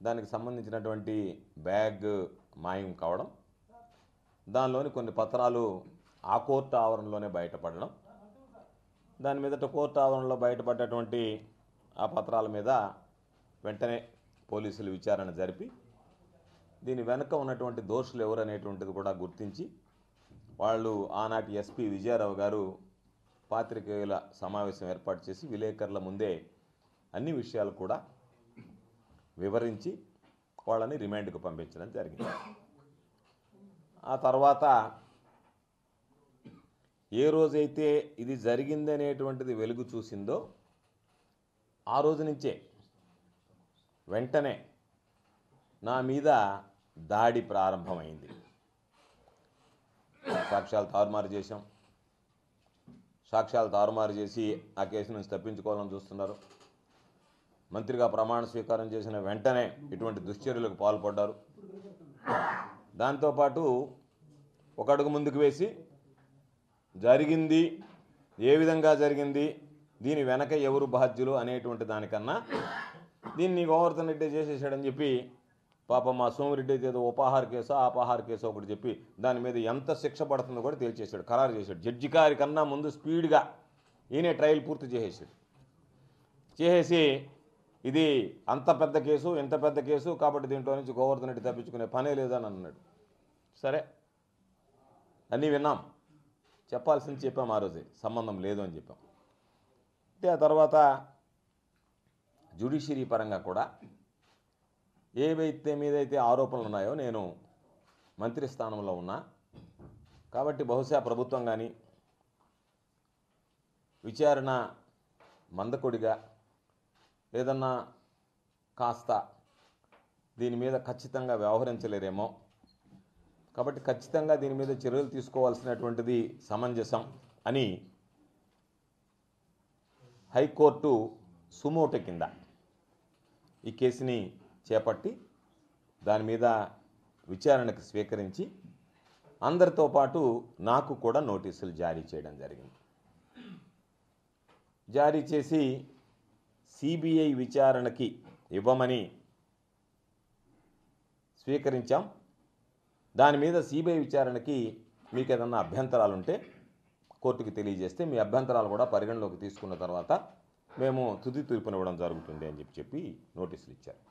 దానికి సంబంధించినటువంటి బ్యాగ్ మాయం కావడం, దానిలోని కొన్ని పత్రాలు ఆ కోర్టు ఆవరణలోనే బయటపడడం, దాని మీదట కోర్టు ఆవరణలో బయటపడ్డటువంటి ఆ పత్రాల మీద వెంటనే పోలీసులు విచారణ జరిపి దీని వెనుక ఉన్నటువంటి దోషులు ఎవరు అనేటువంటిది కూడా గుర్తించి వాళ్ళు ఆనాటి ఎస్పీ విజయారావు గారు పాత్రికేయుల సమావేశం ఏర్పాటు చేసి విలేకరుల ముందే అన్ని విషయాలు కూడా వివరించి వాళ్ళని రిమాండ్కు పంపించడం జరిగింది. ఆ తర్వాత ఏ రోజైతే ఇది జరిగిందనేటువంటిది వెలుగు చూసిందో ఆ రోజు నుంచే వెంటనే నా మీద దాడి ప్రారంభమైంది. సాక్ష్యాలు తారుమారు చేశాం, సాక్ష్యాలు తారుమారు చేసి ఆ కేసు నుంచి తప్పించుకోవాలని చూస్తున్నారు. మంత్రిగా ప్రమాణ స్వీకారం చేసిన వెంటనే ఇటువంటి దుశ్చర్యలకు పాల్పడ్డారు. దాంతోపాటు ఒక అడుగు ముందుకు వేసి జరిగింది ఏ విధంగా జరిగింది, దీని వెనక ఎవరు బాధ్యులు అనేటువంటి దానికన్నా దీన్ని గోవర్ధన్ రెడ్డి చేసేసాడని చెప్పి పాపం మా సోమిరెడ్డి అయితే ఏదో ఉపాహార కేసో అపహార కేసో ఒకటి చెప్పి దాని మీద ఎంత శిక్ష పడుతుందో కూడా తేల్చేశాడు, ఖరారు చేశాడు. జడ్జి గారి కన్నా ముందు స్పీడ్గా ఈయనే ట్రయల్ పూర్తి చేసేసాడు. చేసేసి ఇది అంత పెద్ద కేసు, ఇంత పెద్ద కేసు కాబట్టి దీంట్లో నుంచి గోవర్ధన్ రెడ్డి తప్పించుకునే పనే లేదని అన్నాడు. సరే అన్నీ విన్నాం, చెప్పాల్సింది చెప్పాం, ఆ రోజే సంబంధం లేదు అని చెప్పాం. అంటే ఆ తర్వాత జ్యుడిషియరీ పరంగా కూడా ఏవైతే మీదైతే ఆరోపణలు ఉన్నాయో నేను మంత్రి స్థానంలో ఉన్నా కాబట్టి బహుశా ప్రభుత్వం కానీ విచారణ మందకొడిగా ఏదన్నా కాస్త దీని మీద ఖచ్చితంగా వ్యవహరించలేరేమో, కాబట్టి ఖచ్చితంగా దీని మీద చర్యలు తీసుకోవాల్సినటువంటిది సమంజసం అని హైకోర్టు సుమోటో కింద ఈ కేసుని చేపట్టి దాని మీద విచారణకు స్వీకరించి అందరితో పాటు నాకు కూడా నోటీసులు జారీ చేయడం జరిగింది. జారీ చేసి సిబిఐ విచారణకి ఇవ్వమని స్వీకరించాం. దాని మీద సిబిఐ విచారణకి మీకు ఏదన్నా అభ్యంతరాలు ఉంటే కోర్టుకి తెలియజేస్తే మీ అభ్యంతరాలు కూడా పరిగణలోకి తీసుకున్న తర్వాత మేము తుది తీర్పునివ్వడం జరుగుతుంది అని చెప్పి నోటీసులు ఇచ్చారు.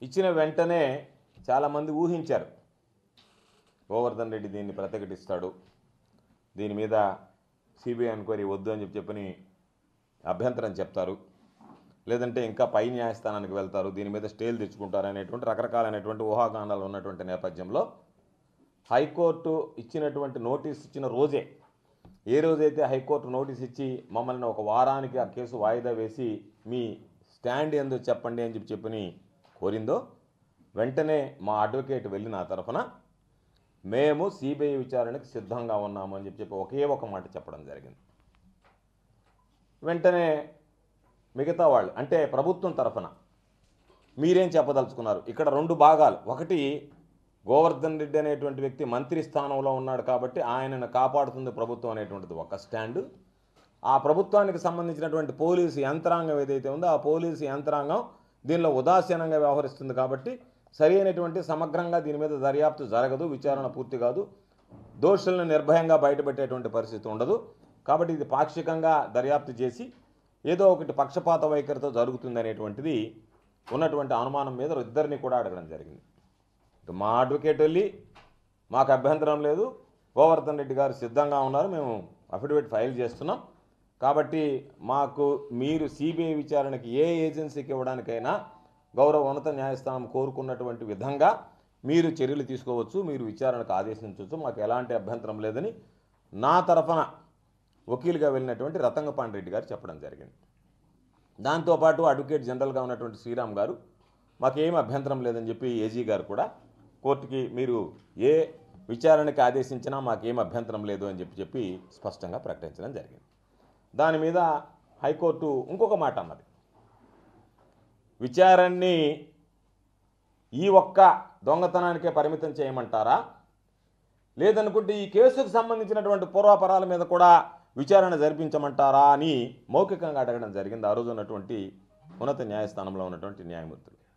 ఇచ్చిన వెంటనే చాలామంది ఊహించారు గోవర్ధన్ రెడ్డి దీన్ని ప్రతిఘటిస్తాడు, దీని మీద సిబిఐ ఎంక్వైరీ వద్దు అని చెప్పని అభ్యంతరం చెప్తారు, లేదంటే ఇంకా పై న్యాయస్థానానికి వెళ్తారు, దీని మీద స్టేలు తెచ్చుకుంటారు అనేటువంటి రకరకాలైనటువంటి ఊహాగానాలు ఉన్నటువంటి నేపథ్యంలో హైకోర్టు ఇచ్చినటువంటి నోటీస్ ఇచ్చిన రోజే, ఏ రోజైతే హైకోర్టు నోటీస్ ఇచ్చి మమ్మల్ని ఒక వారానికి ఆ కేసు వాయిదా వేసి మీ స్టాండ్ ఏందో చెప్పండి అని చెప్పని కోరిందో వెంటనే మా అడ్వకేట్ వెళ్ళి నా తరఫున మేము సిబిఐ విచారణకు సిద్ధంగా ఉన్నాము అని చెప్పి ఒకే ఒక మాట చెప్పడం జరిగింది. వెంటనే మిగతా వాళ్ళు అంటే ప్రభుత్వం తరఫున మీరేం చెప్పదలుచుకున్నారు, ఇక్కడ రెండు భాగాలు, ఒకటి గోవర్ధన్ రెడ్డి అనేటువంటి వ్యక్తి మంత్రి స్థానంలో ఉన్నాడు కాబట్టి ఆయనను కాపాడుతుంది ప్రభుత్వం అనేటువంటిది ఒక స్టాండు, ఆ ప్రభుత్వానికి సంబంధించినటువంటి పోలీసు యంత్రాంగం ఏదైతే ఉందో ఆ పోలీసు యంత్రాంగం దీనిలో ఉదాసీనంగా వ్యవహరిస్తుంది కాబట్టి సరి అయినటువంటి సమగ్రంగా దీని మీద దర్యాప్తు జరగదు, విచారణ పూర్తి కాదు, దోషులను నిర్భయంగా బయటపెట్టేటువంటి పరిస్థితి ఉండదు, కాబట్టి ఇది పాక్షికంగా దర్యాప్తు చేసి ఏదో ఒకటి పక్షపాత వైఖరితో జరుగుతుంది అనేటువంటిది ఉన్నటువంటి అనుమానం మీద ఇద్దరిని కూడా అడగడం జరిగింది. మా అడ్వకేట్ వెళ్ళి మాకు అభ్యంతరం లేదు, గోవర్ధన్ రెడ్డి గారు సిద్ధంగా ఉన్నారు, మేము అఫిడవిట్ ఫైల్ చేస్తున్నాం, కాబట్టి మాకు మీరు సిబిఐ విచారణకి ఏ ఏజెన్సీకి ఇవ్వడానికైనా గౌరవ ఉన్నత న్యాయస్థానం కోరుకున్నటువంటి విధంగా మీరు చర్యలు తీసుకోవచ్చు, మీరు విచారణకు ఆదేశించవచ్చు, మాకు ఎలాంటి అభ్యంతరం లేదని నా తరఫున వకీలుగా వెళ్ళినటువంటి రతంగపాండి రెడ్డి గారు చెప్పడం జరిగింది. దాంతోపాటు అడ్వకేట్ జనరల్గా ఉన్నటువంటి శ్రీరామ్ గారు మాకేం అభ్యంతరం లేదని చెప్పి ఏజీ గారు కూడా కోర్టుకి మీరు ఏ విచారణకి ఆదేశించినా మాకేం అభ్యంతరం లేదు అని చెప్పి స్పష్టంగా ప్రకటించడం జరిగింది. దాని మీద హైకోర్టు ఇంకొక మాట అన్నది, విచారణని ఈ ఒక్క దొంగతనానికే పరిమితం చేయమంటారా, లేదనుకుంటే ఈ కేసుకు సంబంధించినటువంటి పూర్వాపరాల మీద కూడా విచారణ జరిపించమంటారా అని మౌఖికంగా అడగడం జరిగింది ఆ రోజు ఉన్నటువంటి ఉన్నత న్యాయస్థానంలో ఉన్నటువంటి న్యాయమూర్తులు.